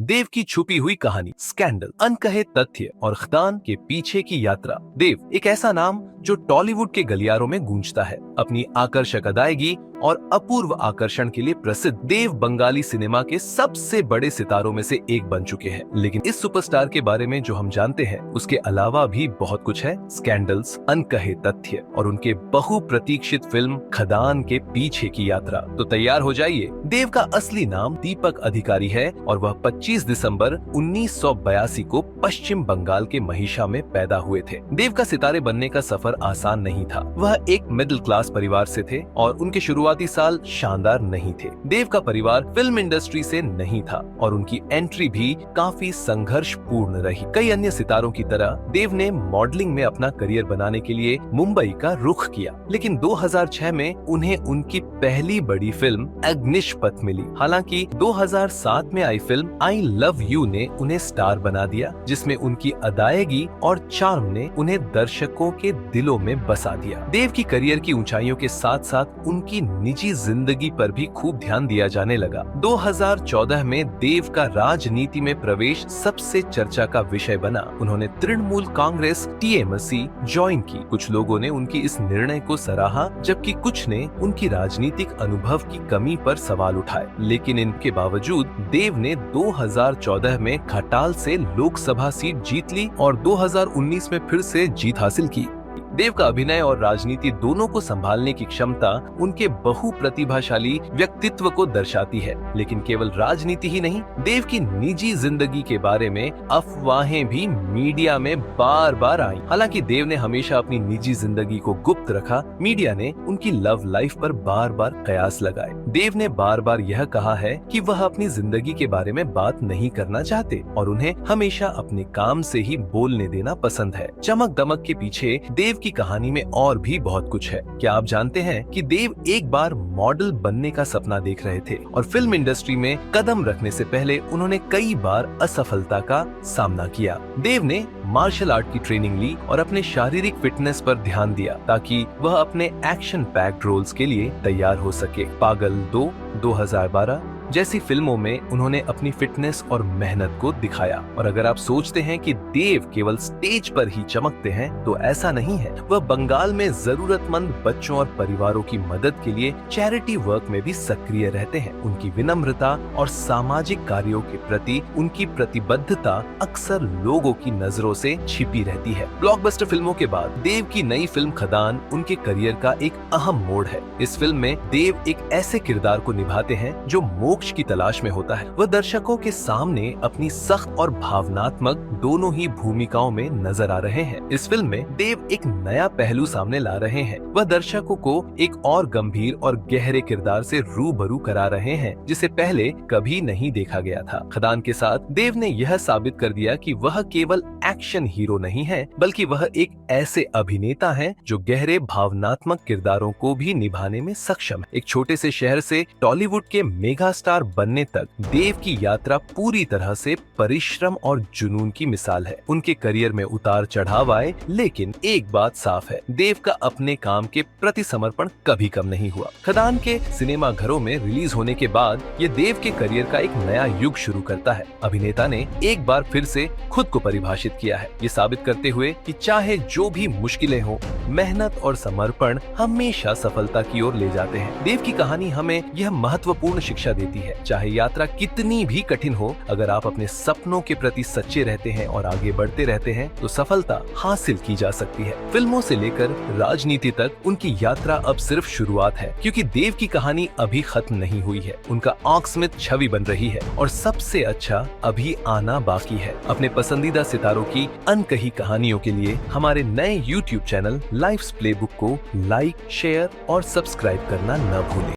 देव की छुपी हुई कहानी, स्कैंडल, अनकहे तथ्य और खदान के पीछे की यात्रा। देव एक ऐसा नाम जो टॉलीवुड के गलियारों में गूंजता है। अपनी आकर्षक अदायगी और अपूर्व आकर्षण के लिए प्रसिद्ध देव बंगाली सिनेमा के सबसे बड़े सितारों में से एक बन चुके हैं। लेकिन इस सुपरस्टार के बारे में जो हम जानते हैं उसके अलावा भी बहुत कुछ है। स्कैंडल्स, अनकहे तथ्य और उनके बहुप्रतीक्षित फिल्म खदान के पीछे की यात्रा। तो तैयार हो जाइए। देव का असली नाम दीपक अधिकारी है और वह 25 दिसंबर 1982 को पश्चिम बंगाल के महिषा में पैदा हुए थे। देव का सितारे बनने का सफर आसान नहीं था। वह एक मिडिल क्लास परिवार से थे और उनके शुरुआती साल शानदार नहीं थे। देव का परिवार फिल्म इंडस्ट्री से नहीं था और उनकी एंट्री भी काफी संघर्षपूर्ण रही। कई अन्य सितारों की तरह देव ने मॉडलिंग में अपना करियर बनाने के लिए मुंबई का रुख किया, लेकिन 2006 में उन्हें उनकी पहली बड़ी फिल्म अग्निशपथ मिली। हालांकि 2007 में आई फिल्म आई लव यू ने उन्हें स्टार बना दिया, जिसमें उनकी अदायगी और चार्म ने उन्हें दर्शकों के दिलों में बसा दिया। देव की करियर की ऊंचाइयों के साथ साथ उनकी निजी जिंदगी पर भी खूब ध्यान दिया जाने लगा। 2014 में देव का राजनीति में प्रवेश सबसे चर्चा का विषय बना। उन्होंने तृणमूल कांग्रेस टीएमसी ज्वाइन की। कुछ लोगों ने उनकी इस निर्णय को सराहा, जबकि कुछ ने उनकी राजनीतिक अनुभव की कमी पर सवाल उठाए। लेकिन इनके बावजूद देव ने 2014 में खटाल से लोकसभा सीट जीत ली और 2019 में फिर से जीत हासिल की। देव का अभिनय और राजनीति दोनों को संभालने की क्षमता उनके बहुप्रतिभाशाली व्यक्तित्व को दर्शाती है। लेकिन केवल राजनीति ही नहीं, देव की निजी जिंदगी के बारे में अफवाहें भी मीडिया में बार बार आई। हालांकि देव ने हमेशा अपनी निजी जिंदगी को गुप्त रखा। मीडिया ने उनकी लव लाइफ पर बार बार कयास लगाए। देव ने बार बार यह कहा है कि वह अपनी जिंदगी के बारे में बात नहीं करना चाहते और उन्हें हमेशा अपने काम से ही बोलने देना पसंद है। चमक दमक के पीछे देव की कहानी में और भी बहुत कुछ है। क्या आप जानते हैं कि देव एक बार मॉडल बनने का सपना देख रहे थे और फिल्म इंडस्ट्री में कदम रखने से पहले उन्होंने कई बार असफलता का सामना किया। देव ने मार्शल आर्ट की ट्रेनिंग ली और अपने शारीरिक फिटनेस पर ध्यान दिया ताकि वह अपने एक्शन पैक्ड रोल्स के लिए तैयार हो सके। पागल 2, 2012 जैसी फिल्मों में उन्होंने अपनी फिटनेस और मेहनत को दिखाया। और अगर आप सोचते हैं कि देव केवल स्टेज पर ही चमकते हैं, तो ऐसा नहीं है। वह बंगाल में जरूरतमंद बच्चों और परिवारों की मदद के लिए चैरिटी वर्क में भी सक्रिय रहते हैं। उनकी विनम्रता और सामाजिक कार्यों के प्रति उनकी प्रतिबद्धता अक्सर लोगों की नजरों से छिपी रहती है। ब्लॉकबस्टर फिल्मों के बाद देव की नई फिल्म खदान उनके करियर का एक अहम मोड़ है। इस फिल्म में देव एक ऐसे किरदार को निभाते हैं जो मोक्ष की तलाश में होता है। वह दर्शकों के सामने अपनी सख्त और भावनात्मक दोनों ही भूमिकाओं में नजर आ रहे हैं। इस फिल्म में देव एक नया पहलू सामने ला रहे हैं। वह दर्शकों को एक और गंभीर और गहरे किरदार से रूबरू करा रहे हैं, जिसे पहले कभी नहीं देखा गया था। खदान के साथ देव ने यह साबित कर दिया कि वह केवल एक्शन हीरो नहीं है, बल्कि वह एक ऐसे अभिनेता हैं जो गहरे भावनात्मक किरदारों को भी निभाने में सक्षम है। एक छोटे से शहर से टॉलीवुड के मेगा स्टार बनने तक देव की यात्रा पूरी तरह से परिश्रम और जुनून की मिसाल है। उनके करियर में उतार चढ़ाव आए, लेकिन एक बात साफ है, देव का अपने काम के प्रति समर्पण कभी कम नहीं हुआ। खदान के सिनेमा घरों में रिलीज होने के बाद ये देव के करियर का एक नया युग शुरू करता है। अभिनेता ने एक बार फिर से खुद को परिभाषित किया है, ये साबित करते हुए कि चाहे जो भी मुश्किलें हो, मेहनत और समर्पण हमेशा सफलता की ओर ले जाते हैं। देव की कहानी हमें यह महत्वपूर्ण शिक्षा देती है, चाहे यात्रा कितनी भी कठिन हो, अगर आप अपने सपनों के प्रति सच्चे रहते हैं और आगे बढ़ते रहते हैं, तो सफलता हासिल की जा सकती है। फिल्मों से लेकर राजनीति तक उनकी यात्रा अब सिर्फ शुरुआत है, क्योंकि देव की कहानी अभी खत्म नहीं हुई है। उनका आकस्मिक छवि बन रही है और सबसे अच्छा अभी आना बाकी है। अपने पसंदीदा सितारों की अनकही कहानियों के लिए हमारे नए YouTube चैनल लाइफ्स प्लेबुक को लाइक, शेयर और सब्सक्राइब करना न भूलें।